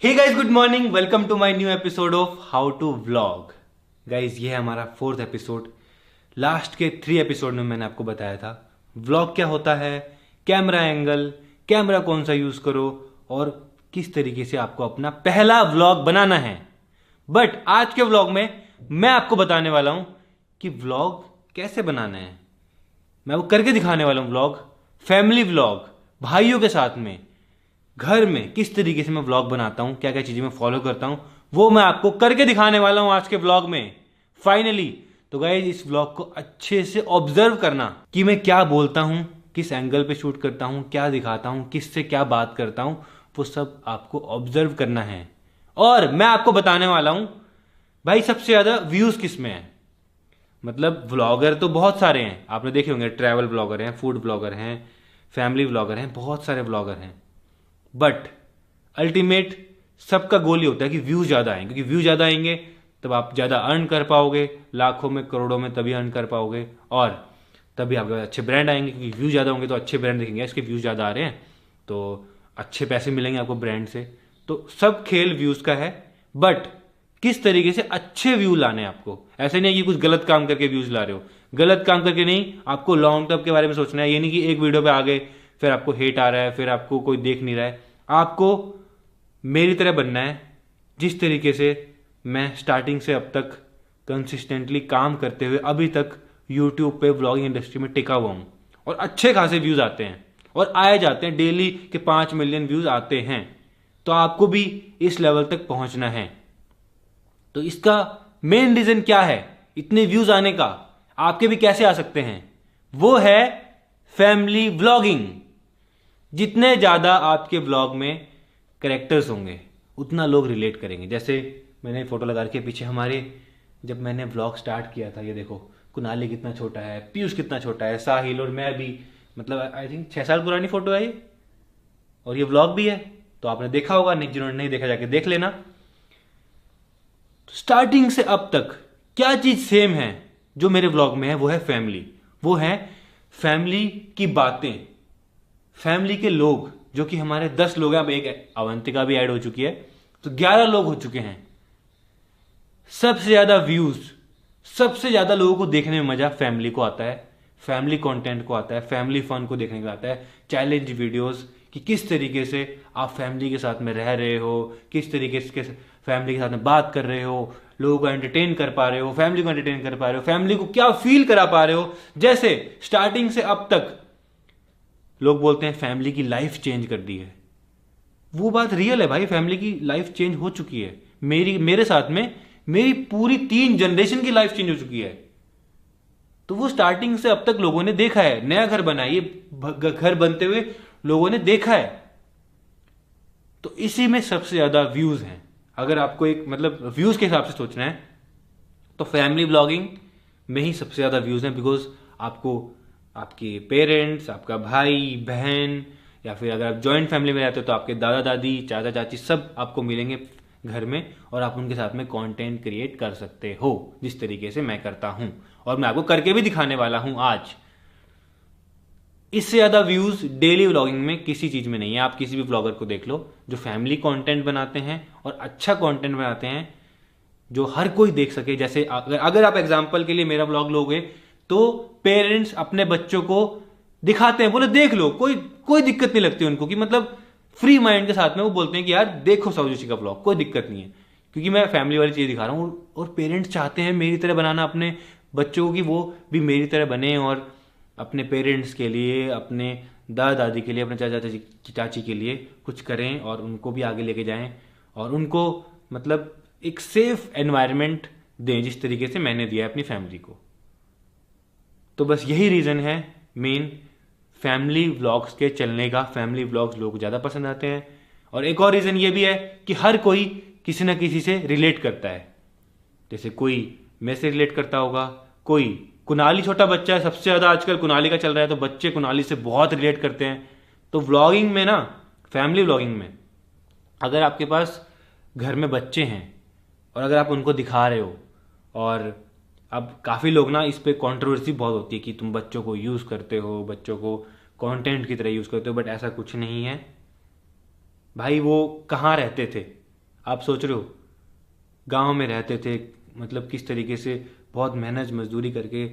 Hey guys, good morning. Welcome to my new episode of how to vlog. Guys, ये है हमारा 4th episode. Last के 3 episode में मैंने आपको बताया था व्लॉग क्या होता है, कैमरा एंगल, कैमरा कौन सा यूज करो और किस तरीके से आपको अपना पहला व्लॉग बनाना है। बट आज के व्लॉग में मैं आपको बताने वाला हूं कि व्लॉग कैसे बनाना है। मैं वो करके दिखाने वाला हूं व्लॉग, फैमिली व्लॉग, भाइयों के साथ में, घर में किस तरीके से मैं व्लॉग बनाता हूं, क्या क्या चीजें मैं फॉलो करता हूं, वो मैं आपको करके दिखाने वाला हूं आज के व्लॉग में फाइनली। तो गाइस, इस व्लॉग को अच्छे से ऑब्जर्व करना कि मैं क्या बोलता हूं, किस एंगल पे शूट करता हूं, क्या दिखाता हूं, किससे क्या बात करता हूं, वो सब आपको ऑब्जर्व करना है। और मैं आपको बताने वाला हूं भाई सबसे ज्यादा व्यूज किस में है। मतलब व्लॉगर तो बहुत सारे हैं, आपने देखे होंगे, ट्रैवल ब्लॉगर हैं, फूड ब्लॉगर हैं, फैमिली ब्लॉगर हैं, बहुत सारे ब्लॉगर हैं। बट अल्टीमेट सबका गोल ही होता है कि व्यू ज्यादा आएंगे, क्योंकि व्यू ज्यादा आएंगे तब आप ज्यादा अर्न कर पाओगे, लाखों में करोड़ों में तभी अर्न कर पाओगे, और तभी आपके पास अच्छे ब्रांड आएंगे, क्योंकि व्यू ज्यादा होंगे तो अच्छे ब्रांड दिखेंगे। इसके व्यूज ज्यादा आ रहे हैं तो अच्छे पैसे मिलेंगे आपको ब्रांड से। तो सब खेल व्यूज का है। बट किस तरीके से अच्छे व्यू लाने हैं आपको, ऐसे नहीं कि कुछ गलत काम करके व्यूज ला रहे हो। गलत काम करके नहीं, आपको लॉन्ग टर्म के बारे में सोचना है। ये नहीं कि एक वीडियो पे आ गए फिर आपको हेट आ रहा है, फिर आपको कोई देख नहीं रहा है। आपको मेरी तरह बनना है, जिस तरीके से मैं स्टार्टिंग से अब तक कंसिस्टेंटली काम करते हुए अभी तक यूट्यूब पे व्लॉगिंग इंडस्ट्री में टिका हुआ हूं, और अच्छे खासे व्यूज आते हैं और आए जाते हैं, डेली के 5 मिलियन व्यूज आते हैं। तो आपको भी इस लेवल तक पहुंचना है। तो इसका मेन रीजन क्या है इतने व्यूज आने का, आपके भी कैसे आ सकते हैं, वो है फैमिली व्लॉगिंग। जितने ज्यादा आपके व्लॉग में कैरेक्टर्स होंगे उतना लोग रिलेट करेंगे। जैसे मैंने फोटो लगा के पीछे हमारे, जब मैंने व्लॉग स्टार्ट किया था, ये देखो कुनाली कितना छोटा है, पीयूष कितना छोटा है, साहिल और मैं भी, मतलब आई थिंक 6 साल पुरानी फोटो है ये, और ये व्लॉग भी है। तो आपने देखा होगा, नहीं जिन्होंने नहीं देखा जाके देख लेना। स्टार्टिंग से अब तक क्या चीज सेम है जो मेरे व्लॉग में है, वो है फैमिली। वो है फैमिली की बातें, फैमिली के लोग, जो कि हमारे 10 लोग हैं। अब एक अवंतिका भी ऐड हो चुकी है, तो 11 लोग हो चुके हैं। सबसे ज्यादा व्यूज, सबसे ज्यादा लोगों को देखने में मजा फैमिली को आता है, फैमिली कंटेंट को आता है, फैमिली फन को देखने को आता है। चैलेंज वीडियोस कि किस तरीके से आप फैमिली के साथ में रह रहे हो, किस तरीके से फैमिली के साथ में बात कर रहे हो, लोगों को एंटरटेन कर पा रहे हो, फैमिली को एंटरटेन कर पा रहे हो, फैमिली को क्या फील करा पा रहे हो। जैसे स्टार्टिंग से अब तक लोग बोलते हैं फैमिली की लाइफ चेंज कर दी है। वो बात रियल है भाई, फैमिली की लाइफ चेंज हो चुकी है। मेरे साथ में मेरी पूरी 3 जनरेशन की लाइफ चेंज हो चुकी है। तो वो स्टार्टिंग से अब तक लोगों ने देखा है। नया घर बना है, ये घर बनते हुए लोगों ने देखा है। तो इसी में सबसे ज्यादा व्यूज हैं। अगर आपको एक मतलब व्यूज के हिसाब से सोचना है तो फैमिली ब्लॉगिंग में ही सबसे ज्यादा व्यूज हैं। बिकॉज आपको आपके पेरेंट्स, आपका भाई बहन, या फिर अगर आप जॉइंट फैमिली में रहते हो तो आपके दादा दादी, चाचा चाची सब आपको मिलेंगे घर में, और आप उनके साथ में कंटेंट क्रिएट कर सकते हो जिस तरीके से मैं करता हूं, और मैं आपको करके भी दिखाने वाला हूं आज। इससे ज्यादा व्यूज डेली व्लॉगिंग में किसी चीज में नहीं है। आप किसी भी व्लॉगर को देख लो जो फैमिली कंटेंट बनाते हैं और अच्छा कंटेंट बनाते हैं जो हर कोई देख सके। जैसे अगर आप एग्जांपल के लिए मेरा व्लॉग लोगे तो पेरेंट्स अपने बच्चों को दिखाते हैं, बोले देख लो, कोई कोई दिक्कत नहीं लगती उनको, कि मतलब फ्री माइंड के साथ में वो बोलते हैं कि यार देखो साहू जोशी का व्लॉग, कोई दिक्कत नहीं है, क्योंकि मैं फैमिली वाली चीज दिखा रहा हूं। और पेरेंट्स चाहते हैं मेरी तरह बनाना अपने बच्चों को, कि वो भी मेरी तरह बने, और अपने पेरेंट्स के लिए, अपने दादा दादी के लिए, अपने चाचा चाची के लिए कुछ करें और उनको भी आगे लेके जाएं, और उनको मतलब एक सेफ एनवायरनमेंट दें जिस तरीके से मैंने दिया है अपनी फैमिली को। तो बस यही रीजन है मेन फैमिली व्लॉग्स के चलने का। फैमिली व्लॉग्स लोग ज्यादा पसंद आते हैं। और एक और रीजन ये भी है कि हर कोई किसी ना किसी से रिलेट करता है। जैसे कोई मैं से रिलेट करता होगा, कोई कुनाली छोटा बच्चा है, सबसे ज्यादा आजकल कुनाली का चल रहा है, तो बच्चे कुनाली से बहुत रिलेट करते हैं। तो व्लॉगिंग में ना, फैमिली व्लॉगिंग में, अगर आपके पास घर में बच्चे हैं और अगर आप उनको दिखा रहे हो, और अब काफी लोग ना इस पे कंट्रोवर्सी बहुत होती है कि तुम बच्चों को यूज करते हो, बच्चों को कंटेंट की तरह यूज करते हो, बट ऐसा कुछ नहीं है भाई। वो कहाँ रहते थे, आप सोच रहे हो गांव में रहते थे, मतलब किस तरीके से बहुत मेहनत मजदूरी करके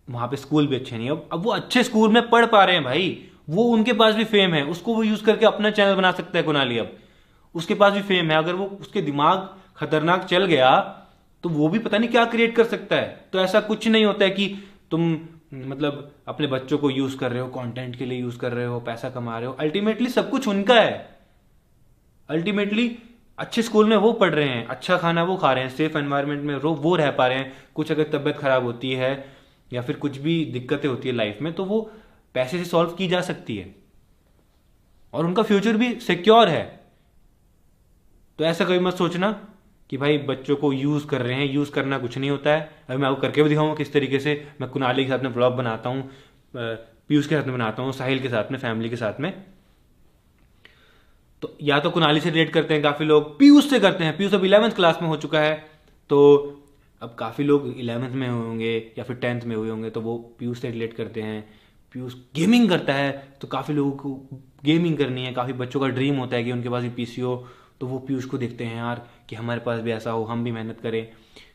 वहां पे स्कूल भी अच्छे नहीं है, अब वो अच्छे स्कूल में पढ़ पा रहे हैं भाई, वो उनके पास भी फेम है, उसको वो यूज करके अपना चैनल बना सकता है कुणाली। अब उसके पास भी फेम है, अगर वो उसके दिमाग खतरनाक चल गया तो वो भी पता नहीं क्या क्रिएट कर सकता है। तो ऐसा कुछ नहीं होता है कि तुम मतलब अपने बच्चों को यूज कर रहे हो, कंटेंट के लिए यूज कर रहे हो, पैसा कमा रहे हो, अल्टीमेटली सब कुछ उनका है। अल्टीमेटली अच्छे स्कूल में वो पढ़ रहे हैं, अच्छा खाना वो खा रहे हैं, सेफ एनवायरनमेंट में वो रह पा रहे हैं। कुछ अगर तबीयत खराब होती है या फिर कुछ भी दिक्कतें होती है लाइफ में तो वो पैसे से सॉल्व की जा सकती है और उनका फ्यूचर भी सिक्योर है। तो ऐसा कभी मत सोचना कि भाई बच्चों को यूज कर रहे हैं, यूज करना कुछ नहीं होता है। अभी मैं आपको करके भी दिखाऊंगा किस तरीके से मैं कुणाली के साथ में व्लॉग बनाता हूँ, पीयूष के साथ में बनाता हूँ, साहिल के साथ में, फैमिली के साथ में। तो या तो कुणाली से रिलेट करते हैं काफी लोग, पीयूष से करते हैं, पीयूष अब 11th क्लास में हो चुका है, तो अब काफी लोग 11th में होंगे या फिर 10th में हुए होंगे तो वो पीयूष से रिलेट करते हैं। पीयूष गेमिंग करता है तो काफी लोगों को गेमिंग करनी है, काफी बच्चों का ड्रीम होता है कि उनके पास भी पीसी हो, तो वो पीयूष को देखते हैं यार कि हमारे पास भी ऐसा हो, हम भी मेहनत करें।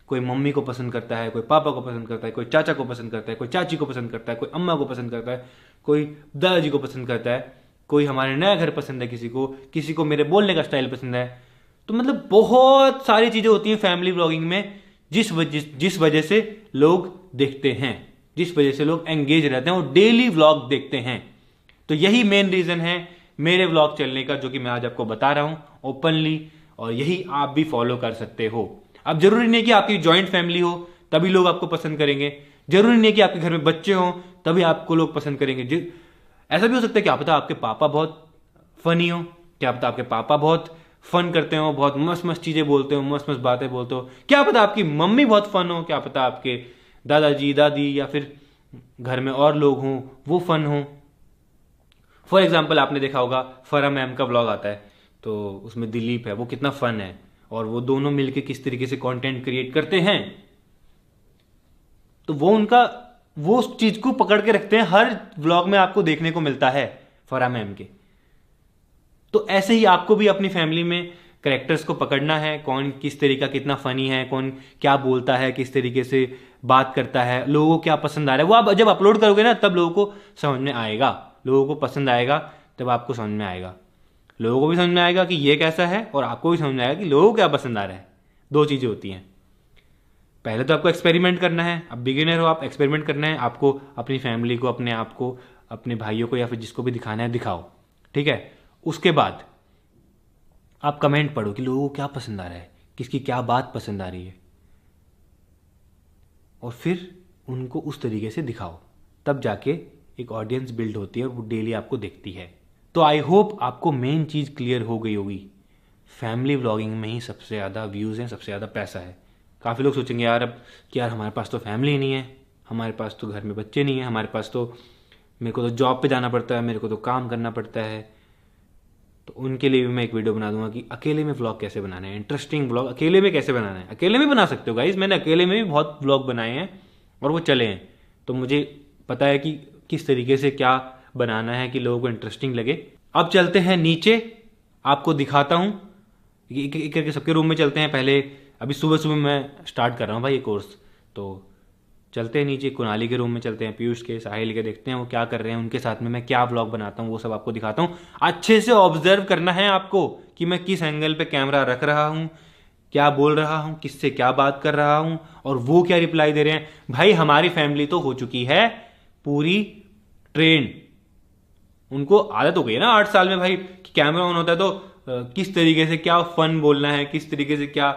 कोई मम्मी को पसंद करता है, कोई पापा को पसंद करता है, कोई चाचा को पसंद करता है, कोई चाची को पसंद करता है, कोई अम्मा को पसंद करता है, कोई दादाजी को पसंद करता है, कोई हमारे नया घर पसंद है, किसी को मेरे बोलने का स्टाइल पसंद है। तो मतलब बहुत सारी चीजें होती हैं फैमिली व्लॉगिंग में जिस वजह से लोग देखते हैं, जिस वजह से लोग एंगेज रहते हैं और डेली व्लॉग देखते हैं। तो यही मेन रीजन है मेरे व्लॉग चलने का, जो कि मैं आज आपको बता रहा हूं ओपनली, और यही आप भी फॉलो कर सकते हो। अब जरूरी नहीं कि आपकी ज्वाइंट फैमिली हो तभी लोग आपको पसंद करेंगे, जरूरी नहीं कि आपके घर में बच्चे हों तभी आपको लोग पसंद करेंगे। ऐसा भी हो सकता है क्या पता आपके पापा बहुत फनी हो, क्या पता आपके पापा बहुत फन करते हो, बहुत मस्त मस्त चीजें बोलते हो, मस्त मस्त बातें बोलते हो, क्या पता आपकी मम्मी बहुत फन हो, क्या पता आपके दादाजी दादी या फिर घर में और लोग हों वो फन हो। फॉर एग्जाम्पल आपने देखा होगा फरा मैम का व्लॉग आता है तो उसमें दिलीप है, वो कितना फन है और वो दोनों मिलके किस तरीके से कंटेंट क्रिएट करते हैं। तो वो उस चीज को पकड़ के रखते हैं, हर व्लॉग में आपको देखने को मिलता है फरा मैम के। तो ऐसे ही आपको भी अपनी फैमिली में कैरेक्टर्स को पकड़ना है, कौन किस तरीका कितना फनी है, कौन क्या बोलता है, किस तरीके से बात करता है, लोगों को क्या पसंद आ रहा है। वो आप जब अपलोड करोगे ना तब लोगों को समझ में आएगा, लोगों को पसंद आएगा, तब आपको समझ में आएगा, लोगों को भी समझ में आएगा कि ये कैसा है और आपको भी समझ में आएगा कि लोगों को क्या पसंद आ रहा है। दो चीजें होती हैं, पहले तो आपको एक्सपेरिमेंट करना है, अब बिगिनर हो आप, एक्सपेरिमेंट करना है आपको, अपनी फैमिली को, अपने आप को, अपने भाइयों को या फिर जिसको भी दिखाना है दिखाओ, ठीक है। उसके बाद आप कमेंट पढ़ो कि लोगों को क्या पसंद आ रहा है, किसकी क्या बात पसंद आ रही है, और फिर उनको उस तरीके से दिखाओ, तब जाके एक ऑडियंस बिल्ड होती है और वो डेली आपको देखती है। तो आई होप आपको मेन चीज क्लियर हो गई होगी, फैमिली व्लॉगिंग में ही सबसे ज्यादा व्यूज हैं, सबसे ज्यादा पैसा है। काफी लोग सोचेंगे यार अब कि यार हमारे पास तो फैमिली नहीं है, हमारे पास तो घर में बच्चे नहीं है, हमारे पास तो, मेरे को तो जॉब पे जाना पड़ता है, मेरे को तो काम करना पड़ता है। तो उनके लिए भी मैं एक वीडियो बना दूंगा कि अकेले में व्लॉग कैसे बनाना है, इंटरेस्टिंग व्लॉग अकेले में कैसे बनाना है। अकेले में बना सकते हो गाइज, मैंने अकेले में भी बहुत व्लॉग बनाए हैं और वो चले हैं, तो मुझे पता है कि किस तरीके से क्या बनाना है कि लोगों को इंटरेस्टिंग लगे। अब चलते हैं नीचे, आपको दिखाता हूं, एक करके सबके रूम में चलते हैं। पहले अभी सुबह सुबह मैं स्टार्ट कर रहा हूँ भाई ये कोर्स, तो चलते हैं नीचे, कुणाली के रूम में चलते हैं, पीयूष के, साहिल के, देखते हैं वो क्या कर रहे हैं, उनके साथ में मैं क्या व्लॉग बनाता हूँ वो सब आपको दिखाता हूँ। अच्छे से ऑब्जर्व करना है आपको कि मैं किस एंगल पे कैमरा रख रहा हूँ, क्या बोल रहा हूँ, किससे क्या बात कर रहा हूँ और वो क्या रिप्लाई दे रहे हैं। भाई हमारी फैमिली तो हो चुकी है पूरी ट्रेन, उनको आदत हो गई है ना 8 साल में भाई कि कैमरा ऑन होता है तो किस तरीके से क्या फन बोलना है, किस तरीके से क्या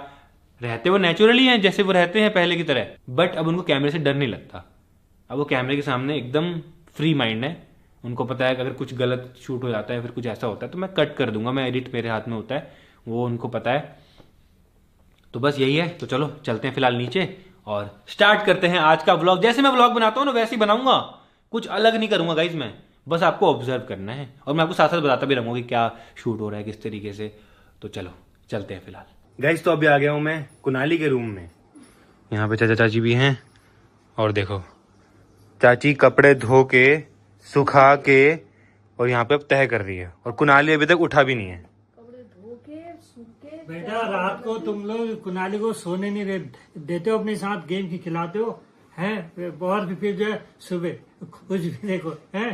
रहते, वो नेचुरली हैं जैसे वो रहते हैं पहले की तरह। बट अब उनको कैमरे से डर नहीं लगता, अब वो कैमरे के सामने एकदम फ्री माइंड है। उनको पता है कि अगर कुछ गलत शूट हो जाता है, फिर कुछ ऐसा होता है तो मैं कट कर दूंगा, मैं एडिट मेरे हाथ में होता है, वो उनको पता है। तो बस यही है, तो चलो चलते हैं फिलहाल नीचे और स्टार्ट करते हैं आज का व्लॉग। जैसे मैं व्लॉग बनाता हूँ ना वैसे ही बनाऊंगा, कुछ अलग नहीं करूंगा गाइज मैं, बस आपको ऑब्जर्व करना है और मैं आपको साथ साथ बताता भी रहूंगा कि क्या शूट हो रहा है किस तरीके से। तो चलो चलते हैं फिलहाल गाइज। तो अभी आ गया हूं मैं कुणाली के रूम में, यहाँ पे चाचा चाची भी हैं और देखो चाची कपड़े धो के सुखा के और यहाँ पे अब तह कर रही है और कुणाली अभी तक उठा भी नहीं है। कपड़े धो के बेटा रात को तुम लोग कुनाली को सोने नहीं देते हो, अपने साथ गेम की खिलाते हो हैं, और फिर जो है सुबह कुछ भी देखो हैं।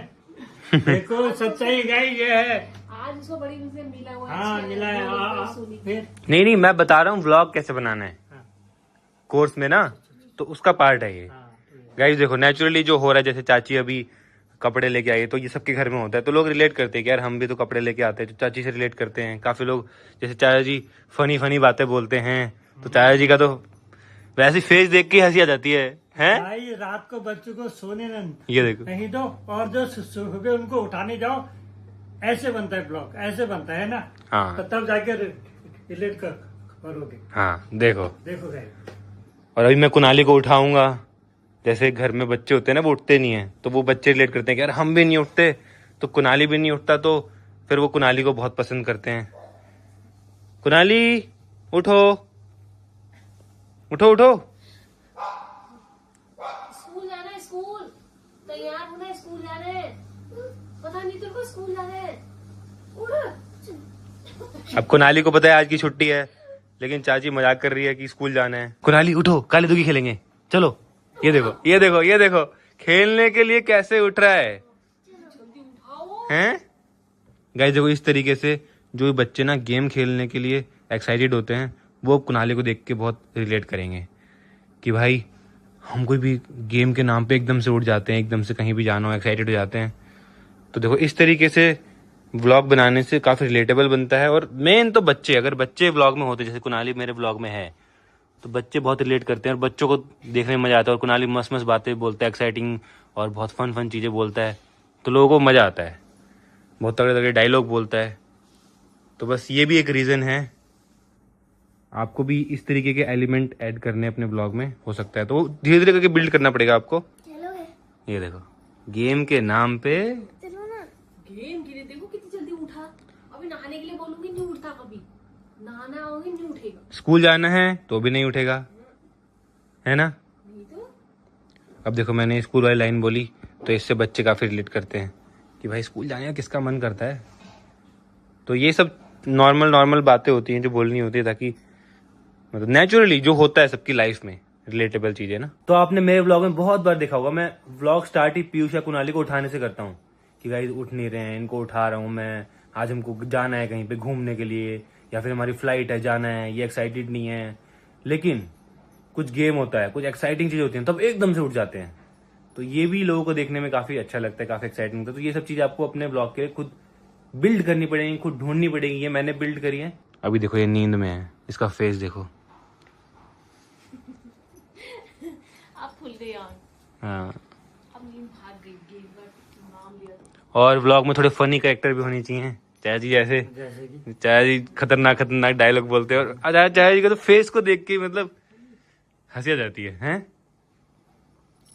देखो सच्चाई गाई ये है। आज उसको बड़ी मुझसे मिला हुआ है। हाँ मिला है। फिर नहीं, मैं बता रहा हूँ व्लॉग कैसे बनाना है कोर्स में ना, तो उसका पार्ट है ये। गाइस देखो नेचुरली जो हो रहा है, जैसे चाची अभी कपड़े लेके आई है, तो ये सबके घर में होता है, तो लोग रिलेट करते हैं कि यार हम भी तो कपड़े लेके आते हैं, तो चाची से रिलेट करते हैं। काफी लोग जैसे चाचा जी फनी बातें बोलते हैं, तो चाचा जी का तो वैसे फेस देख के हंसी आ जाती है भाई रात को बच्चों को सोने ये देखो नहीं दो, और जो सुबह उनको उठाने जाओ, ऐसे बनता है ब्लॉग, ऐसे बनता है ना। हाँ तो तब जाके रिलेट करोगे। हाँ देखो गए। और अभी मैं कुनाली को उठाऊंगा, जैसे घर में बच्चे होते हैं ना, वो उठते नहीं है, तो वो बच्चे रिलेट करते हैं कि यार हम भी नहीं उठते, तो कुनाली भी नहीं उठता, तो फिर वो कुनाली को बहुत पसंद करते हैं। कुनाली उठो उठो उठो। स्कूल जाना है, स्कूल तैयार होना है, स्कूल जाना है। पता नहीं तेरे को स्कूल जाना है। उठ। अब कुनाली को पता है आज की छुट्टी है, लेकिन चाची मजाक कर रही है कि स्कूल जाना है। कुनाली उठो, काली दुगी खेलेंगे, चलो। ये देखो ये देखो ये देखो, खेलने के लिए कैसे उठ रहा है हैं। गाइस देखो इस तरीके से जो बच्चे ना गेम खेलने के लिए एक्साइटेड होते हैं, वो कुनाली को देख के बहुत रिलेट करेंगे कि भाई हम कोई भी गेम के नाम पे एकदम से उठ जाते हैं, एकदम से कहीं भी जाना हो एक्साइटेड हो जाते हैं। तो देखो इस तरीके से व्लॉग बनाने से काफी रिलेटेबल बनता है। और मेन तो बच्चे, अगर बच्चे व्लॉग में होते, जैसे कुनाली मेरे व्लॉग में है, तो बच्चे बहुत रिलेट करते हैं और बच्चों को देखने में मजा आता है। और कुनाली मस्त मस्त बातें बोलता है, एक्साइटिंग और बहुत फन चीजें बोलता है, तो लोगों को मजा आता है। बहुत तगड़े तगड़े डायलॉग बोलता है। तो बस ये भी एक रीजन है, आपको भी इस तरीके के एलिमेंट ऐड करने अपने ब्लॉग में हो सकता है, तो धीरे धीरे करके बिल्ड करना पड़ेगा आपको। ये देखो गेम के नाम पे गेम के लिए देखो कितनी जल्दी उठा। अभी नहाने के लिए बोलूंगी नहीं उठता, कभी नहाना आओगे नहीं उठेगा। स्कूल जाना है तो भी नहीं उठेगा, है ना। नहीं तो अब देखो मैंने स्कूल वाली लाइन बोली, तो इससे बच्चे काफी रिलेट करते हैं कि भाई स्कूल जाने का किसका मन करता है। तो ये सब नॉर्मल बातें होती हैं जो बोलनी होती है, ताकि मतलब नेचुरली जो होता है सबकी लाइफ में रिलेटेबल चीजें ना। तो आपने मेरे व्लॉग में बहुत बार देखा होगा, मैं व्लॉग स्टार्ट ही पीयूष या कुनाली को उठाने से करता हूँ कि गाइस उठ नहीं रहे हैं, इनको उठा रहा हूँ मैं, आज हमको जाना है कहीं पे घूमने के लिए, या फिर हमारी फ्लाइट है, जाना है, ये एक्साइटेड नहीं है। लेकिन कुछ गेम होता है, कुछ एक्साइटिंग चीजें होती हैं, तब एकदम से उठ जाते हैं। तो ये भी लोगों को देखने में काफी अच्छा लगता है, काफी एक्साइटिंग होता है। तो ये सब चीजें आपको अपने ब्लॉग के खुद बिल्ड करनी पड़ेगी, खुद ढूंढनी पड़ेगी। ये मैंने बिल्ड करी है। अभी देखो ये नींद में है, इसका फेस देखो। आप खुल गए यार। हाँ अब नींद भाग गई, गेम का नाम लिया तो। और व्लॉग में थोड़े फनी कैरेक्टर भी होने चाहिए। चाचा जी जैसे चाचा जी खतरनाक डायलॉग बोलते हैं, और चाचा जी का तो फेस को देख के मतलब हंसी आ जाती है हैं?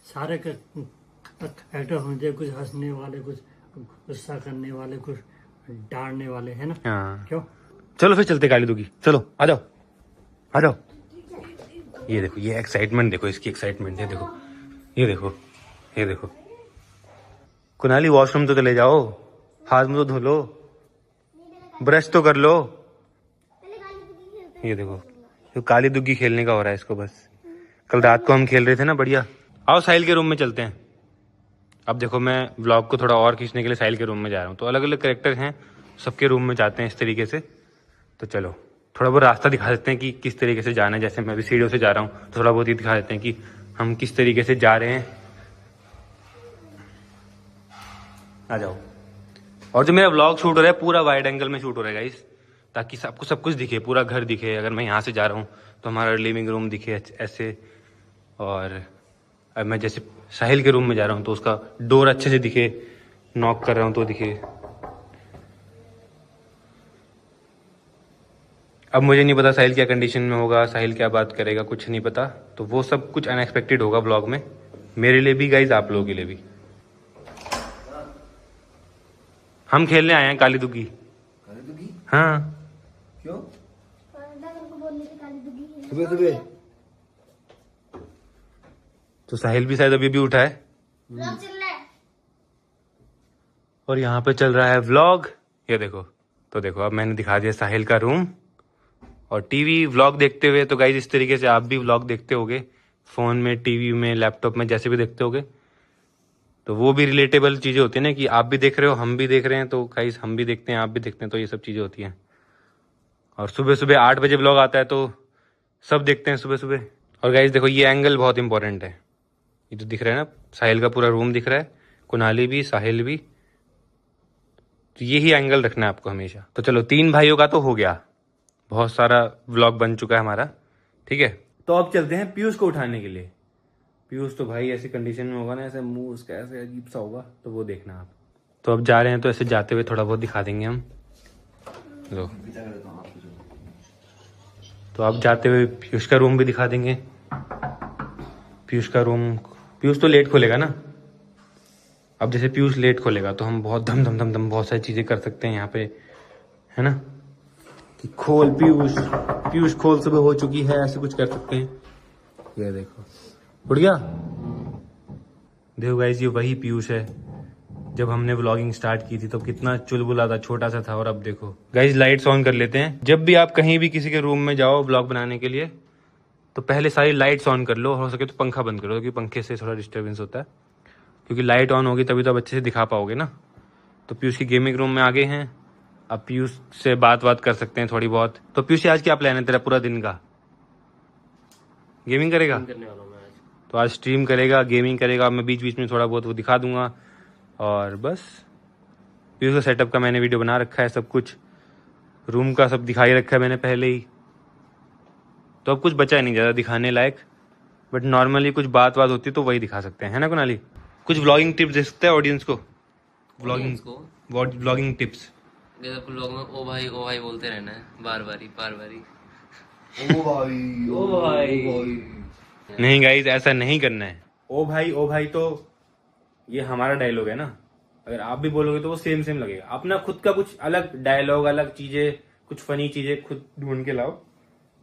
सारे एक्टर होने चाहिए, कुछ हंसने वाले, कुछ गुस्सा करने वाले, कुछ डांटने वाले, है ना। हाँ क्यों? चलो फिर चलते काली दुगी, चलो आ जाओ आ जाओ। ये देखो ये एक्साइटमेंट देखो, इसकी एक्साइटमेंट है देखो, ये देखो ये देखो। कुनाली वॉशरूम तो चले जाओ, हाथ मुंह तो धो लो, ब्रश तो कर लो। ये देखो तो काली दुग्गी खेलने का हो रहा है इसको बस। कल रात को हम खेल रहे थे ना बढ़िया। आओ साहिल के रूम में चलते हैं। अब देखो मैं व्लॉग को थोड़ा और खींचने के लिए साहिल के रूम में जा रहा हूँ, तो अलग अलग कैरेक्टर हैं, सबके रूम में जाते हैं इस तरीके से। तो चलो थोड़ा बहुत रास्ता दिखा देते हैं कि किस तरीके से जाना है। जैसे मैं अभी सीढ़ियों से जा रहा हूँ, तो थोड़ा बहुत ये दिखा देते हैं कि हम किस तरीके से जा रहे हैं। आ जाओ। और जो मेरा व्लॉग शूट हो रहा है पूरा वाइड एंगल में शूट हो रहा है गाइस, ताकि सबको सब कुछ दिखे, पूरा घर दिखे। अगर मैं यहाँ से जा रहा हूँ तो हमारा लिविंग रूम दिखे ऐसे, और अब मैं जैसे साहिल के रूम में जा रहा हूँ तो उसका डोर अच्छे से दिखे, नॉक कर रहा हूँ तो दिखे। अब मुझे नहीं पता साहिल क्या कंडीशन में होगा, साहिल क्या बात करेगा, कुछ नहीं पता। तो वो सब कुछ अनएक्सपेक्टेड होगा व्लॉग में, मेरे लिए भी गाइज, आप लोगों के लिए भी। हम खेलने आए हैं काली दुगी। काली दुगी? हाँ क्यों? सुबह सुबह सुबह तो साहिल भी शायद अभी भी उठा है, और यहाँ पे चल रहा है व्लॉग। ये देखो, तो देखो अब मैंने दिखा दिया साहिल का रूम, और टीवी व्लॉग देखते हुए, तो गाइज इस तरीके से आप भी व्लॉग देखते होगे, फ़ोन में, टीवी में, लैपटॉप में, जैसे भी देखते होगे। तो वो भी रिलेटेबल चीज़ें होती हैं ना, कि आप भी देख रहे हो, हम भी देख रहे हैं, तो गाइज हम भी देखते हैं, आप भी देखते हैं, तो ये सब चीज़ें होती हैं। और सुबह सुबह 8 बजे व्लॉग आता है, तो सब देखते हैं सुबह सुबह। और गाइज देखो, ये एंगल बहुत इंपॉर्टेंट है। ये जो दिख रहा है ना, साहिल का पूरा रूम दिख रहा है, कुनाली भी, साहिल भी, तो यही एंगल रखना है आपको हमेशा। तो चलो 3 भाइयों का तो हो गया, बहुत सारा व्लॉग बन चुका है हमारा, ठीक है। तो अब चलते हैं पीयूष को उठाने के लिए। पीयूष तो भाई ऐसी कंडीशन में होगा ना, ऐसे मुंह उसका ऐसे अजीब सा होगा, तो वो देखना आप। तो अब जा रहे हैं, तो ऐसे जाते हुए थोड़ा बहुत दिखा देंगे हम। लो, तो अब जाते हुए पीयूष का रूम भी दिखा देंगे। पीयूष का रूम, पीयूष तो लेट खोलेगा ना। अब जैसे पीयूष लेट खोलेगा, तो हम बहुत धम धम धम धम बहुत सारी चीजें कर सकते हैं यहाँ पे, है ना, कि खोल पीयूष, पीयूष खोल, सुबह हो चुकी है, ऐसे कुछ कर सकते हैं। ये देखो उठ गया। देखो गाइस, ये वही पीयूष है जब हमने व्लॉगिंग स्टार्ट की थी, तो कितना चुलबुला था, छोटा सा था, और अब देखो। गाइस लाइट्स ऑन कर लेते हैं। जब भी आप कहीं भी किसी के रूम में जाओ व्लॉग बनाने के लिए, तो पहले सारी लाइट्स ऑन कर लो, हो सके तो पंखा बंद करो, क्योंकि पंखे से थोड़ा डिस्टर्बेंस होता है, क्योंकि लाइट ऑन होगी तभी तो आप अच्छे से दिखा पाओगे ना। तो पीयूष की गेमिंग रूम में आ गए हैं। अब पीयूष से बात कर सकते हैं थोड़ी बहुत। तो पीयूष, आज क्या प्लान है तेरा पूरा दिन का? गेमिंग करेगा? करने वाला हूं मैं आज। तो आज स्ट्रीम करेगा, गेमिंग करेगा। मैं बीच बीच में थोड़ा बहुत वो दिखा दूंगा, और बस। पीयूष का सेटअप का मैंने वीडियो बना रखा है, सब कुछ रूम का सब दिखाई रखा है मैंने पहले ही। तो अब कुछ बचा नहीं ज़्यादा दिखाने लायक, बट नॉर्मली कुछ बात होती तो वही दिखा सकते हैं, है ना कुनाली? कुछ व्लॉगिंग टिप्स दे सकते हैं ऑडियंस को? Vlogging tips. जैसे व्लॉग में ओ भाई बोलते रहना है, बार बारी। ओ भाई नहीं गाइस, ऐसा नहीं करना है। ओ भाई तो ये हमारा डायलॉग है ना, अगर आप भी बोलोगे तो वो सेम लगेगा। अपना खुद का कुछ अलग डायलॉग, अलग चीजें, कुछ फनी चीजें खुद ढूंढ के लाओ।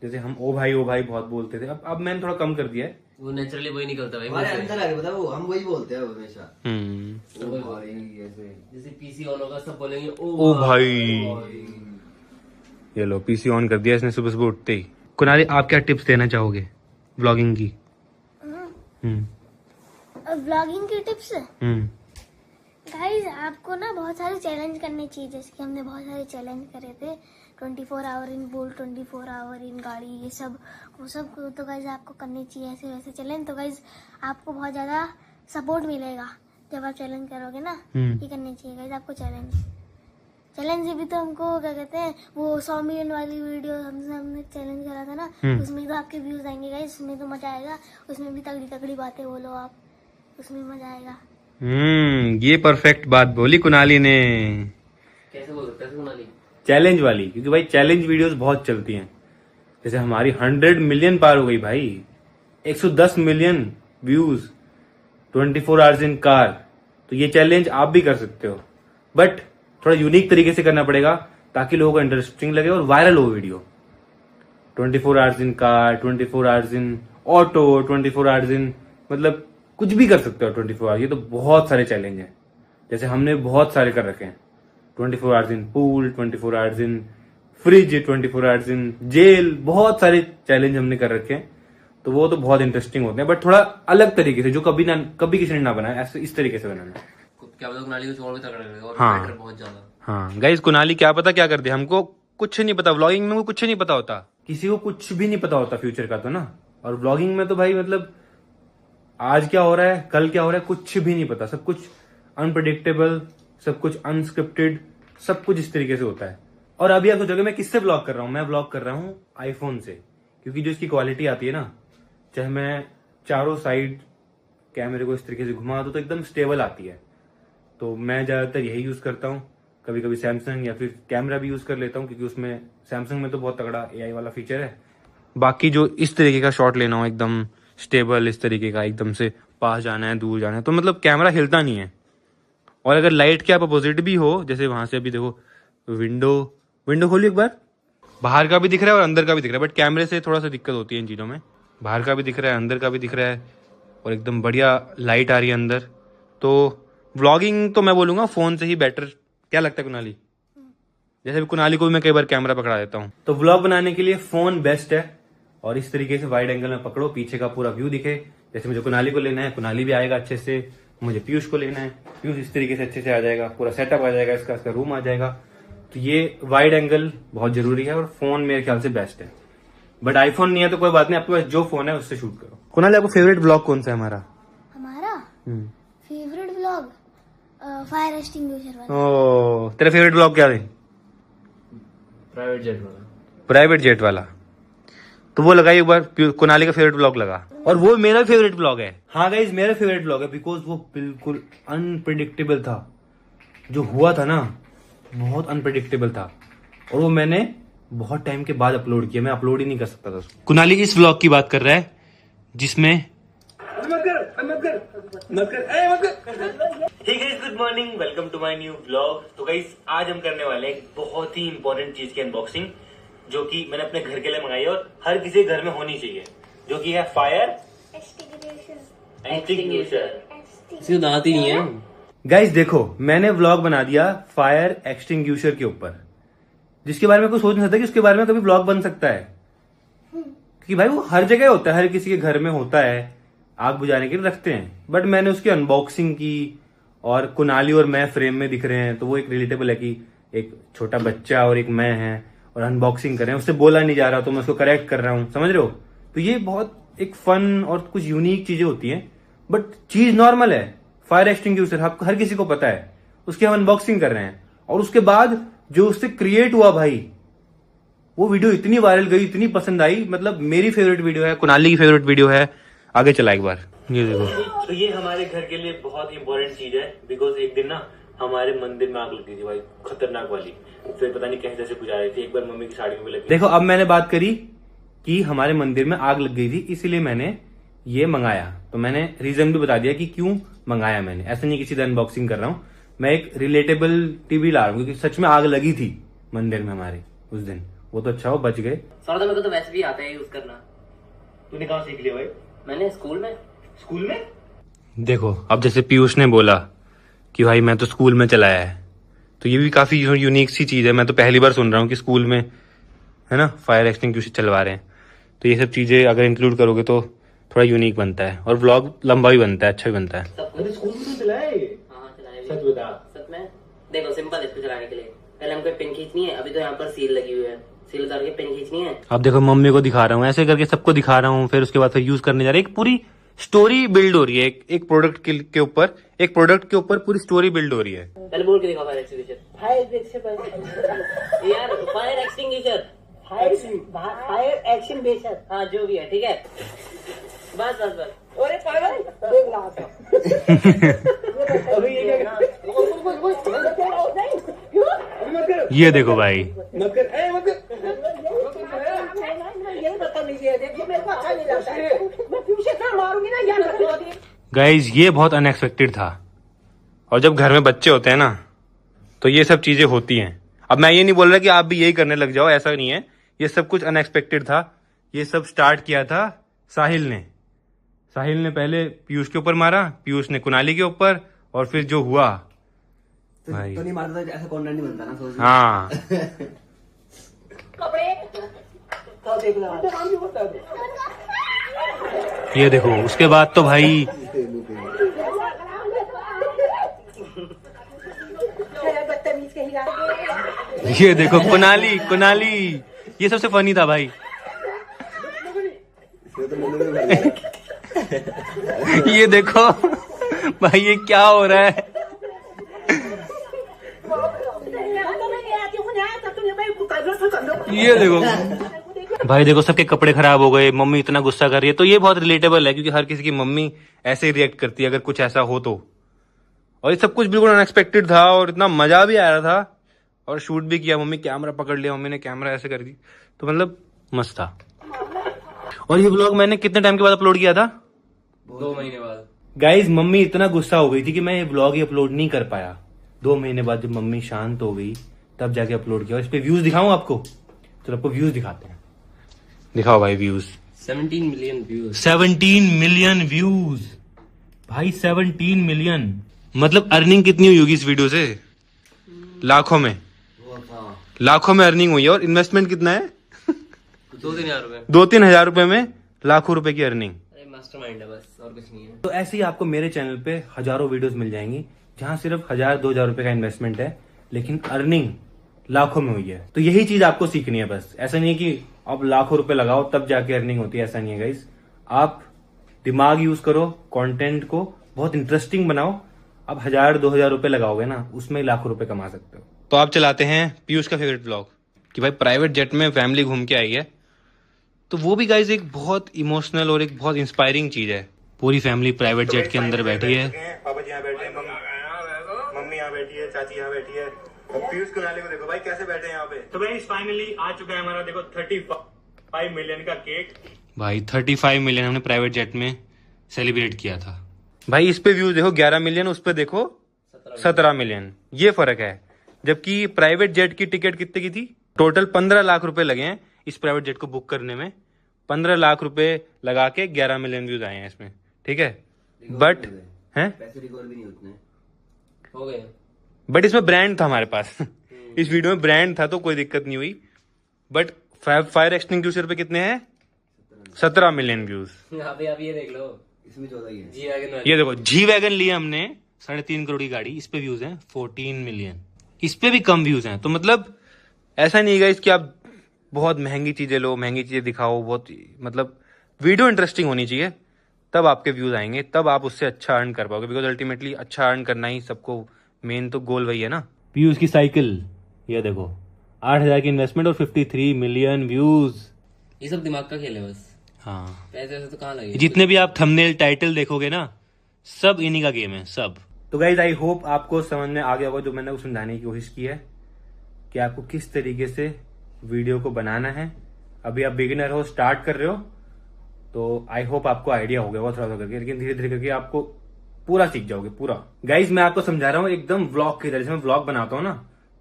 जैसे हम ओ भाई बहुत बोलते थे, अब मैंने थोड़ा कम कर दिया है। वो नेचुरली वही निकलता है हमारे भाई अंदर आ गया, पता है, वो हम वही बोलते हैं हमेशा। हम्म। ओ भाई ऐसे। जैसे पीसी ऑन होगा सब बोलेंगे ओ भाई। ये लो, पीसी ऑन कर दिया इसने सुबह सुबह उठते ही। कुनाली, आप क्या टिप्स देना चाहोगे व्लॉगिंग की? व्लॉगिंग की टिप्स गाइस, आपको ना बहुत सारे चैलेंज करने चाहिए। जैसे कि हमने बहुत सारे चैलेंज करे थे, 24 आवर इन बोल, 24 आवर इन गाड़ी, ये सब वो सब तो गाइस आपको करने चाहिए ऐसे वैसे चैलेंज। तो गाइस आपको बहुत ज़्यादा सपोर्ट मिलेगा जब आप चैलेंज करोगे ना। ये करने चाहिए गाइस आपको चैलेंज से भी। तो हमको क्या कहते हैं, वो 100 मिलियन वाली वीडियो हमने चैलेंज करा था ना, उसमें तो आपके व्यूज आएंगे गाइस, उसमें तो मजा आएगा। उसमें भी तगड़ी बातें बोलो आप, उसमें मजा आएगा। ये परफेक्ट बात बोली कुनाली ने। कैसे बोल सकते हैं कुनाली? चैलेंज वाली, क्योंकि भाई चैलेंज वीडियोस बहुत चलती हैं। जैसे हमारी 100 मिलियन पार हो गई भाई, 110 मिलियन व्यूज, 24 आवर्स इन कार। तो ये चैलेंज आप भी कर सकते हो, बट थोड़ा यूनिक तरीके से करना पड़ेगा, ताकि लोगों को इंटरेस्टिंग लगे और वायरल हो वीडियो। 24 आवर्स इन कार, 24 आवर्स इन ऑटो, 24 आवर्स इन, मतलब कुछ भी कर सकते हो 24 आवर्स। ये तो बहुत सारे चैलेंज हैं, जैसे हमने बहुत सारे कर रखे हैं। 24 hours in pool, 24 hours in fridge, 24 hours in jail, बहुत सारे चैलेंज हमने कर रखे हैं। तो वो तो बहुत इंटरेस्टिंग होते हैं, बट थोड़ा अलग तरीके से, जो कभी किसी ने ना बनाया, ऐसे इस तरीके से बनाना है। क्या पता कुनाली को और भी तगड़ा लगेगा, और हाँ। बेटर बहुत ज्यादा। हाँ गाइस, कुनाली क्या पता क्या कर दे, हमको कुछ नहीं पता। व्लॉगिंग में कुछ नहीं पता होता, किसी को कुछ भी नहीं पता होता फ्यूचर का तो ना। और व्लॉगिंग में तो भाई मतलब आज क्या हो रहा है, कल क्या हो रहा है, कुछ भी नहीं पता। सब कुछ अनप्रेडिक्टेबल, सब कुछ अनस्क्रिप्टेड, सब कुछ इस तरीके से होता है। और अभी आप सोचोगे मैं किससे ब्लॉग कर रहा हूँ? मैं ब्लॉग कर रहा हूँ आईफोन से, क्योंकि जो इसकी क्वालिटी आती है ना, चाहे मैं चारों साइड कैमरे को इस तरीके से घुमा दूं तो एकदम स्टेबल आती है। तो मैं ज्यादातर यही यूज करता हूँ। कभी कभी सैमसंग या फिर कैमरा भी यूज कर लेता हूँ, क्योंकि उसमें सैमसंग में तो बहुत तगड़ा AI वाला फीचर है। बाकी जो इस तरीके का शॉट लेना हो, एकदम स्टेबल, इस तरीके का, एकदम से पास जाना है, दूर जाना है, तो मतलब कैमरा हिलता नहीं है। और अगर लाइट के आप अपोजिट भी हो, जैसे वहां से अभी देखो विंडो खोलिए एक बार, बाहर का भी दिख रहा है और अंदर का भी दिख रहा है, बट कैमरे से थोड़ा सा दिक्कत होती है इन चीज़ों में। बाहर का भी दिख रहा है, अंदर का भी दिख रहा है, और एकदम बढ़िया लाइट आ रही है अंदर। तो व्लॉगिंग तो मैं बोलूँगा फ़ोन से ही बेटर। क्या लगता है कुनाली? जैसे भी कुनाली को भी मैं कई बार कैमरा पकड़ा देता हूँ। तो व्लॉग बनाने के लिए फोन बेस्ट है, और इस तरीके से वाइड एंगल में पकड़ो, पीछे का पूरा व्यू दिखे। जैसे मुझे कुनाली को लेना है, कुनाली भी आएगा अच्छे से, मुझे पीयूष को लेना है, पीयूष इस तरीके से अच्छे से आ जाएगा, पूरा सेटअप आ जाएगा, इसका रूम आ जाएगा। तो ये वाइड एंगल बहुत जरूरी है, और फोन मेरे ख्याल से बेस्ट है। बट आईफोन नहीं है तो कोई बात नहीं, आपके पास जो फोन है उससे शूट करो। कुनाली, आपको फेवरेट ब्लॉग कौन सा है हमारा? फेवरेट ब्लॉग फायर एक्सटिंग्विशर वाला। ओ, तेरा फेवरेट ब्लॉग क्या है? प्राइवेट जेट वाला। तो वो लगाई एक बार, कुनाली का फेवरेट ब्लॉग लगा, और वो मेरा फेवरेट ब्लॉग है। हाँ गाइज, मेरा फेवरेट ब्लॉग है, बिकॉज वो बिल्कुल अनप्रिडिक्टेबल था। जो हुआ था ना, बहुत अनप्रिडिक्टेबल था, और वो मैंने बहुत टाइम के बाद अपलोड किया। मैं अपलोड ही नहीं कर सकता था उसको। कुनाली इस व्लॉग की बात कर रहा है जिसमें good morning, welcome to my new vlog. तो गाइस, आज हम करने वाले हैं एक बहुत ही इंपॉर्टेंट चीज की अनबॉक्सिंग, जो कि मैंने अपने घर के लिए मंगाई है और हर किसी के घर में होनी चाहिए, जो कि है फायर एक्सटिंग्विशर। दांत ही नहीं है। गाइस देखो, मैंने व्लॉग बना दिया फायर एक्सटिंग्विशर के ऊपर, जिसके बारे में कोई सोच नहीं सकता कि उसके बारे में कभी व्लॉग बन सकता है, क्योंकि भाई वो हर जगह होता है, हर किसी के घर में होता है, आग बुझाने के लिए रखते हैं। बट मैंने उसकी अनबॉक्सिंग की, और कुनाली और मैं फ्रेम में दिख रहे हैं, तो वो एक रिलेटेबल है कि एक छोटा बच्चा और एक मैं है और अनबॉक्सिंग कर रहे हैं। उससे बोला नहीं जा रहा तो मैं उसको करेक्ट कर रहा हूँ, समझ रहे हो? तो ये बहुत एक फन और कुछ यूनिक चीजें होती हैं, बट चीज नॉर्मल है। फायर एक्सटिंग्विशर आपको हर किसी को पता है, उसकी हम अनबॉक्सिंग कर रहे हैं। और उसके बाद जो उससे क्रिएट हुआ भाई, वो वीडियो इतनी वायरल गई, इतनी पसंद आई, मतलब मेरी फेवरेट वीडियो है, कुनाली की फेवरेट वीडियो है। आगे चला एक बार, ये देखो। तो ये हमारे घर के लिए बहुत इंपॉर्टेंट चीज है, बिकॉज एक दिन ना हमारे मंदिर में आग लगी थी भाई, खतरनाक वाली। फिर पता नहीं कैसे कैसे बुझा रही थी, एक बार मम्मी की साड़ी में भी लगी। देखो, अब मैंने बात करी कि हमारे मंदिर में आग लग गई थी, इसीलिए मैंने ये मंगाया। तो मैंने रीजन भी बता दिया कि क्यों मंगाया मैंने। ऐसा नहीं किसी अनबॉक्सिंग कर रहा हूँ, मैं एक रिलेटेबल टीवी ला रहा हूँ, क्योंकि सच में आग लगी थी मंदिर में हमारे उस दिन। वो तो अच्छा हो, बच गए। सौरभ, मेरे को तो वैसे भी आता है यूज करना। तूने कहाँ सीख लिया भाई? मैंने स्कूल में। देखो, अब जैसे पीयूष ने बोला कि भाई मैं तो स्कूल में चलाया है, तो ये भी काफी यूनिक सी चीज है। मैं तो पहली बार सुन रहा हूँ कि स्कूल में, है ना, फायर एक्सटिंग्विशर चलवा रहे हैं। तो ये सब चीजें अगर इंक्लूड करोगे तो थोड़ा यूनिक बनता है, और व्लॉग लंबा भी बनता है, अच्छा भी बनता है। स्कूल में चलाया? हाँ, चलाया। सच बता। सच में। देखो, सिंपल है इसको चलाने के लिए। पहले हमको पिन खींचनी है, अभी तो यहाँ पर सील लगी हुई है, सील उतार के पिन खींचनी है। अब देखो, मम्मी को दिखा रहा हूँ, ऐसे करके सबको दिखा रहा हूँ, फिर उसके बाद फिर यूज करने जा रहे हैं। एक पूरी स्टोरी बिल्ड हो रही है, एक प्रोडक्ट के ऊपर, एक प्रोडक्ट के ऊपर पूरी स्टोरी बिल्ड हो रही है। पहले बोल के दिखाओ, फायर एक्सटिंग्विशर। यार, फायर एक्सटिंग्विशर, फायर एक्सटिंग्विशर, हाँ जो भी है, ठीक है। बस। अरे पागल, देख रहा था। ये देखो भाई, गाइज ये बहुत अनएक्सपेक्टेड था, और जब घर में बच्चे होते हैं ना तो ये सब चीजें होती हैं। अब मैं ये नहीं बोल रहा कि आप भी यही करने लग जाओ, ऐसा नहीं है। ये सब कुछ अनएक्सपेक्टेड था। ये सब स्टार्ट किया था साहिल ने पहले पीयूष के ऊपर मारा, पीयूष ने कुनाली के ऊपर, और फिर जो हुआ भाई, तो नहीं मारता तो ऐसा कंटेंट नहीं बनता ना, सोच। हाँ। ये देखो, उसके बाद तो भाई ये देखो, कुनाली ये सबसे फनी था भाई। ये देखो भाई, ये क्या हो रहा है? ये देखो भाई, देखो सबके कपड़े खराब हो गए, मम्मी इतना गुस्सा कर रही है। तो ये बहुत रिलेटेबल है, क्योंकि हर किसी की मम्मी ऐसे ही रिएक्ट करती है अगर कुछ ऐसा हो तो। और ये सब कुछ बिल्कुल अनएक्सपेक्टेड था, और इतना मजा भी आ रहा था, और शूट भी किया। मम्मी कैमरा पकड़ लिया, मम्मी ने कैमरा ऐसे कर दी, तो मतलब मस्त था। और ये व्लॉग मैंने कितने टाइम के बाद अपलोड किया था? 2 महीने बाद। गाइज, मम्मी इतना गुस्सा हो गई थी कि मैं ये व्लॉग ही अपलोड नहीं कर पाया। 2 महीने बाद जब मम्मी शांत हो गई, तब जाके अपलोड किया। और इस पे व्यूज दिखाऊं आपको? चलो आपको व्यूज दिखाते हैं। दिखाओ भाई views. 17 million views. 17 million views भाई, 17 मिलियन। मतलब अर्निंग कितनी हुई होगी इस वीडियो से? लाखों में। लाखों में अर्निंग हुई है। और इन्वेस्टमेंट कितना है? 2-3 हजार रुपए। 2-3 हजार रुपए में लाखों रुपए की अर्निंग। अरे मास्टरमाइंड है बस, और कुछ नहीं है। तो ऐसे ही आपको मेरे चैनल पे हजारों वीडियोस मिल जाएंगी जहां सिर्फ 1000-2000 रुपए का इन्वेस्टमेंट है, लेकिन अर्निंग लाखों में हुई है। तो यही चीज आपको सीखनी है बस। ऐसा नहीं है कि आप लाखों रुपए लगाओ तब जाके अर्निंग होती है, ऐसा नहीं है गाइस। आप दिमाग यूज करो, कंटेंट को बहुत इंटरेस्टिंग बनाओ। अब 1000-2000 रुपए लगाओगे ना, उसमें ही लाखों रुपए कमा सकते हो। तो आप चलाते हैं पीयूष का फेवरेट ब्लॉग कि भाई प्राइवेट जेट में फैमिली घूम के आई है। तो वो भी गाइस एक बहुत इमोशनल और एक बहुत इंस्पायरिंग चीज है। पूरी फैमिली प्राइवेट जेट के अंदर बैठी है। पापा जी यहाँ बैठे हैं, मम्मी यहाँ बैठी है, चाची यहाँ बैठी है। पीयूष कुनाली को देखो भाई कैसे बैठे हैं यहाँ पे। तो भाई फाइनली आ चुका है हमारा, देखो 35 मिलियन का केक। भाई 35 मिलियन हमने प्राइवेट जेट में सेलिब्रेट किया था। भाई इस पे व्यूज देखो 11 मिलियन, उस पे देखो 17 मिलियन। ये फर्क है। जबकि प्राइवेट जेट की टिकट कितने की थी? टोटल 15 लाख रुपए लगे हैं इस प्राइवेट जेट को बुक करने में। 15 लाख रुपए लगा के 11 मिलियन व्यूज आए हैं इसमें, ठीक है। बट हैं पैसे रिकवर भी नहीं उतने हो गए। बट इसमें ब्रांड था हमारे पास। इस वीडियो में ब्रांड था तो कोई दिक्कत नहीं हुई। बट फायर एक्सटिंग्विशर पे कितने हैं? 17 मिलियन व्यूज। यहाँ पे आप ये देख लो, इसमें 14 ही है। जी वैगन ये देखो जी वैगन लिया हमने 3.5 करोड़ की गाड़ी, इस पे व्यूज हैं 14 मिलियन। इस पे भी कम व्यूज हैं। तो मतलब ऐसा नहीं है कि आप बहुत महंगी चीजें लो, महंगी चीजें दिखाओ, बहुत मतलब वीडियो इंटरेस्टिंग होनी चाहिए, तब आपके व्यूज आएंगे, तब आप उससे अच्छा अर्न कर पाओगे। बिकॉज अल्टीमेटली अच्छा अर्न करना ही सबको मेन तो गोल वही है ना। पीयूष की साइकिल ये देखो 8,000 की इन्वेस्टमेंट और 53 मिलियन व्यूज। ये सब दिमाग का खेल है बस। हाँ, पैसे वैसे तो कहाँ लगे। जितने भी आप थंबनेल टाइटल देखोगे ना, सब इन्हीं का गेम है सब। तो गाइज आई होप आपको समझ में आ गया होगा जो मैंने समझाने की कोशिश की है कि आपको किस तरीके से वीडियो को बनाना है। अभी आप बिगिनर हो, स्टार्ट कर रहे हो, तो आई होप आपको आइडिया हो गया होगा थोड़ा सा करके, लेकिन धीरे धीरे करके आपको पूरा सीख जाओगे पूरा। गाइज मैं आपको समझा रहा हूँ एकदम व्लॉग की तरह से। मैं व्लॉग बनाता हूँ ना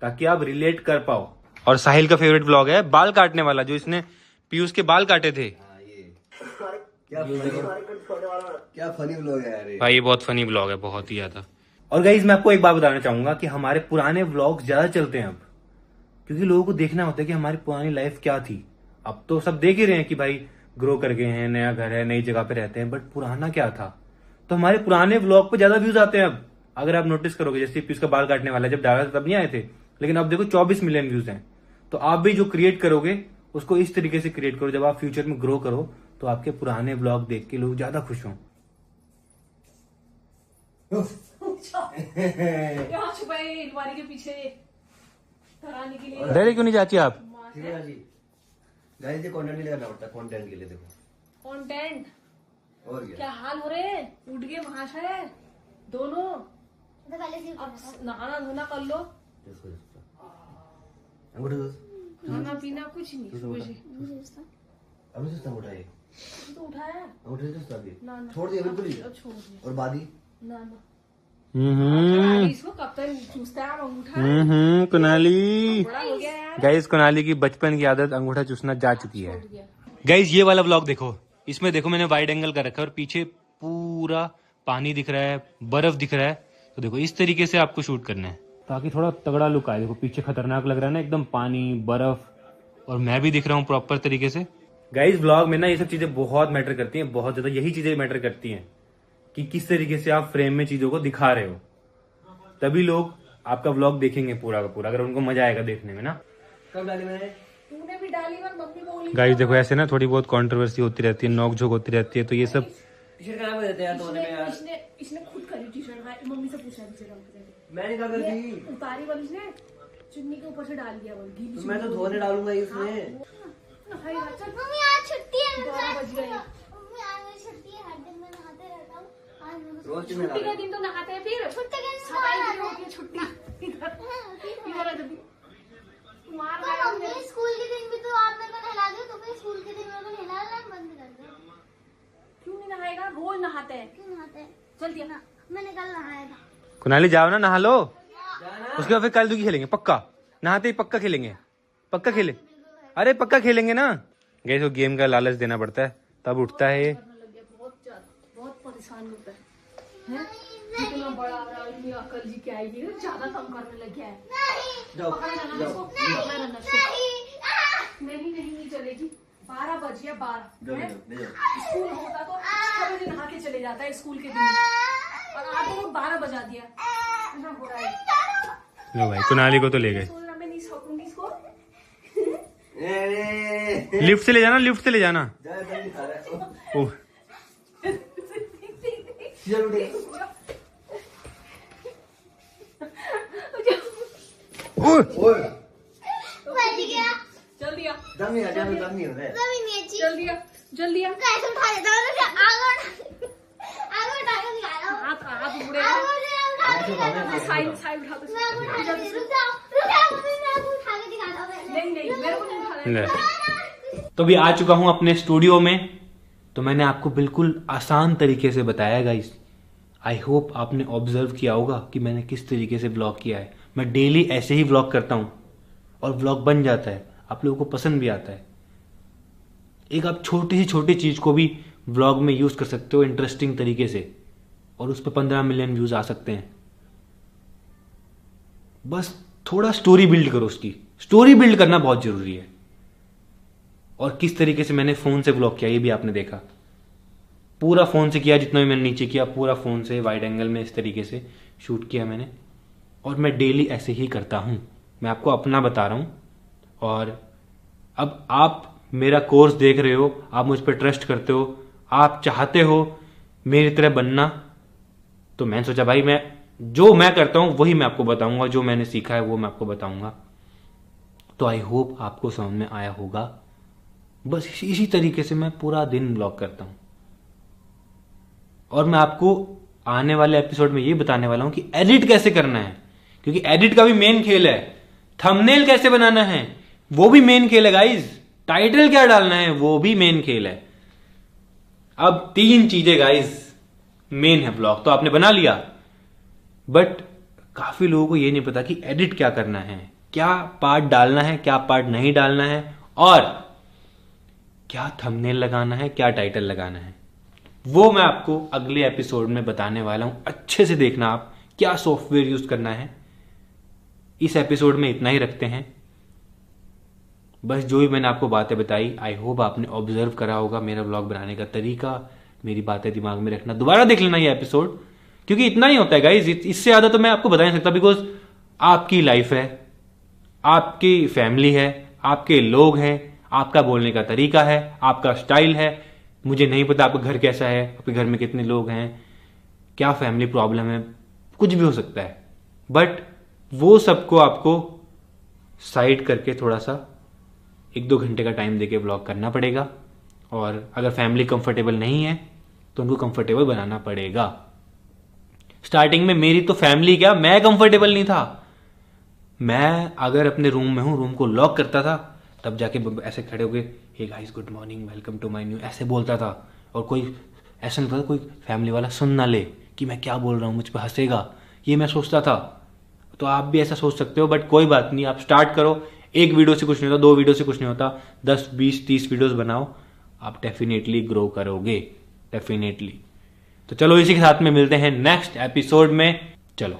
ताकि आप रिलेट कर पाओ। और साहिल का फेवरेट व्लॉग है बाल काटने वाला, जो इसने पीयूष के बाल काटे थे। क्या फनी व्लॉग है यार ये। भाई ये बहुत फनी व्लॉग है, बहुत ही ज्यादा। और गाइज मैं आपको एक बात बताना चाहूंगा कि हमारे पुराने व्लॉग ज्यादा चलते हैं अब, क्योंकि लोगों को देखना होता है कि हमारी पुरानी लाइफ क्या थी। अब तो सब देख ही रहे हैं कि भाई ग्रो कर गए हैं, नया घर है, नई जगह पे रहते हैं, बट पुराना क्या था। तो हमारे पुराने व्लॉग पे ज्यादा व्यूज आते हैं अब। अगर आप नोटिस करोगे, जैसे पीयूष का बाल काटने वाला जब डाला था तब नहीं आए थे, लेकिन अब देखो 24 मिलियन व्यूज हैं। तो आप भी जो क्रिएट करोगे उसको इस तरीके से क्रिएट करो, जब आप फ्यूचर में ग्रो करो तो आपके पुराने व्लॉग देख के लोग ज्यादा खुश हों। यहाँ छुपाए अलमारी के पीछे डराने के लिए। डरे क्यों नहीं चाची आप? ठीक है जी। गाइस ये कंटेंट नहीं करना पड़ता, कंटेंट के लिए देखो। कंटेंट और क्या हाल हो रहे हैं? उठ गए भाषा है दोनों। तो पहले से अब नहाना धोना कर लो, अंगूठा दो। खाना पीना कुछ नहीं। अभी सुस्ता उठाए, तो उठाया अंगूठे से सुस्ता भी ना ना छोड़ दिया बिल्कुल ही। अब छोड़ दिया और बादी ना ना। इसको कब तक चूसता है अंगूठा? कुनाली। बड़ा हो गया यार। गाइज कुनाली की बचपन की आदत अंगूठा चूसना जा चुकी है। छोड़ दिया। गाइज ये वाला व्लॉग देखो, इसमें देखो मैंने वाइड एंगल कर रखा है और पीछे पूरा पानी दिख रहा है, बर्फ दिख रहा है। तो देखो इस तरीके से आपको शूट करना है ताकि थोड़ा तगड़ा लुक आए। देखो पीछे खतरनाक लग रहा है ना, एकदम पानी बर्फ, और मैं भी दिख रहा हूँ प्रॉपर तरीके से। गाइज व्लॉग में ना ये सब चीजें बहुत मैटर करती हैं, बहुत ज्यादा। यही चीजें मैटर करती हैं कि किस तरीके से आप फ्रेम में चीजों को दिखा रहे हो, तभी लोग आपका व्लॉग देखेंगे पूरा का पूरा, अगर उनको मजा आएगा देखने में ना। कब डाली मैंने? तूने भी डाली और मम्मी बोली। गाइस देखो ऐसे ना थोड़ी बहुत कंट्रोवर्सी होती रहती है, नोक झोंक होती रहती है, तो ये सब टी-शर्ट खराब कर देते हैं धोने में यार। इसने खुद करी टी-शर्ट। हाँ, मम्मी से पूछा टी-शर्ट मैंने क्या कर दी? उतारी वाली ने चुन्नी के ऊपर से डाल दिया वो गीली। तो मैं तो धोने डालूंगा ही इसमें। हाय बच्चा मम्मी आज छुट्टी है। 12 बज गए। मम्मी आज मेरी छुट्टी है, हर दिन मैं नहाते रहता हूँ। आज मेरे रोज क्यों छुट्टी नहीं का दिन तो नहाते हैं फिर। छुट्टी के दिन सफाई के लिए होती है छुट्टी। इधर आ जल्दी। मार तो रहा मम्मी है। स्कूल के दिन भी तो आप मेरे को नहला दो, तो फिर स्कूल के दिन मेरे को नहलाना बंद कर दो। क्यों नहीं नहाएगा? रोज नहाते हैं। क्यों नहाते हैं? चल दिया ना मैंने कल नहाया था। कुनाली जाओ ना नहा लो, उसके बाद फिर कल दुखी खेलेंगे पक्का। नहाते ही पक्का खेलेंगे, पक्का खेले। अरे पक्का खेलेंगे ना। गैस वो गेम का लालच देना पड़ता है तब उठता है ये। बहुत ज्यादा बहुत परेशान होता है। इतना बड़ा आदमी अकल जी क्या आएगी, ज्यादा कम करने लग गया है। पकड़ा रहना इसको, पकड़ा रहना इसको। नहीं चलेगी। 12 बज गया, 12। स्कूल होता तो 6 बजे नहा के चले जाता है स्कूल के दिन, और आपको 12 बजा दिया। लो भाई, कुनाली को तो ले गए। मैं नहीं सकूंगी इसको। लिफ्ट से ले जाना, लिफ्ट से ले जाना। ओह चल दिया, दम नहीं हो रहा है। जल्दी आ। कैसे उठा देता हूँ ना, आगे उठा के निकालो। आप मुड़े साइड उठा दो। नहीं मेरे को नहीं उठाना। तो अभी आ चुका हूं अपने स्टूडियो में। तो मैंने आपको बिल्कुल आसान तरीके से बताया गाइस। आई होप आपने ऑब्जर्व किया होगा कि मैंने किस तरीके से व्लॉग किया है। मैं डेली ऐसे ही व्लॉग करता हूं और व्लॉग बन जाता है, आप लोगों को पसंद भी आता है। एक आप छोटी सी छोटी चीज को भी व्लॉग में यूज कर सकते हो इंटरेस्टिंग तरीके से, और उस पर 15 मिलियन व्यूज आ सकते हैं। बस थोड़ा स्टोरी बिल्ड करो, उसकी स्टोरी बिल्ड करना बहुत जरूरी है। और किस तरीके से मैंने फोन से व्लॉग किया ये भी आपने देखा। पूरा फोन से किया, जितना भी मैंने नीचे किया पूरा फोन से वाइड एंगल में इस तरीके से शूट किया मैंने। और मैं डेली ऐसे ही करता हूं, मैं आपको अपना बता रहा हूं। और अब आप मेरा कोर्स देख रहे हो, आप मुझ पर ट्रस्ट करते हो, आप चाहते हो मेरी तरह बनना, तो मैंने सोचा भाई मैं जो मैं करता हूं वही मैं आपको बताऊंगा, जो मैंने सीखा है वो मैं आपको बताऊंगा। तो आई होप आपको समझ में आया होगा। बस इसी तरीके से मैं पूरा दिन व्लॉग करता हूं। और मैं आपको आने वाले एपिसोड में ये बताने वाला हूं कि एडिट कैसे करना है, क्योंकि एडिट का भी मेन खेल है। थंबनेल कैसे बनाना है वो भी मेन खेल है गाइज। टाइटल क्या डालना है वो भी मेन खेल है। अब 3 चीजें गाइज मेन है। व्लॉग तो आपने बना लिया, बट काफी लोगों को ये नहीं पता कि एडिट क्या करना है, क्या पार्ट डालना है, क्या पार्ट नहीं डालना है, और क्या थंबनेल लगाना है, क्या टाइटल लगाना है। वो मैं आपको अगले एपिसोड में बताने वाला हूं। अच्छे से देखना आप क्या सॉफ्टवेयर यूज करना है। इस एपिसोड में इतना ही रखते हैं। बस जो भी मैंने आपको बातें बताई, आई होप आपने ऑब्जर्व करा होगा मेरा व्लॉग बनाने का तरीका। मेरी बातें दिमाग में रखना, दोबारा देख लेना ये एपिसोड, क्योंकि इतना ही होता है गाइज। इससे ज्यादा तो मैं आपको बता नहीं सकता, बिकॉज आपकी लाइफ है, आपकी फैमिली है, आपके लोग हैं, आपका बोलने का तरीका है, आपका स्टाइल है। मुझे नहीं पता आपका घर कैसा है, आपके घर में कितने लोग हैं, क्या फैमिली प्रॉब्लम है, कुछ भी हो सकता है। बट वो सबको आपको साइड करके थोड़ा सा 1-2 घंटे का टाइम देके व्लॉग करना पड़ेगा। और अगर फैमिली कंफर्टेबल नहीं है तो उनको कंफर्टेबल बनाना पड़ेगा। स्टार्टिंग में मेरी तो फैमिली क्या, मैं कंफर्टेबल नहीं था। मैं अगर अपने रूम में हूं, रूम को लॉक करता था, तब जाके ऐसे खड़े हो गए, hey guys good morning, welcome to my new, ऐसे बोलता था। और कोई ऐसा नहीं था कोई फैमिली वाला सुन ना ले कि मैं क्या बोल रहा हूं, मुझ पर हंसेगा, ये मैं सोचता था। तो आप भी ऐसा सोच सकते हो, बट कोई बात नहीं, आप स्टार्ट करो। 1 वीडियो से कुछ नहीं होता, 2 वीडियो से कुछ नहीं होता, 10, 20, 30 वीडियोस बनाओ, आप डेफिनेटली ग्रो करोगे, डेफिनेटली। तो चलो इसी के साथ में मिलते हैं नेक्स्ट एपिसोड में। चलो।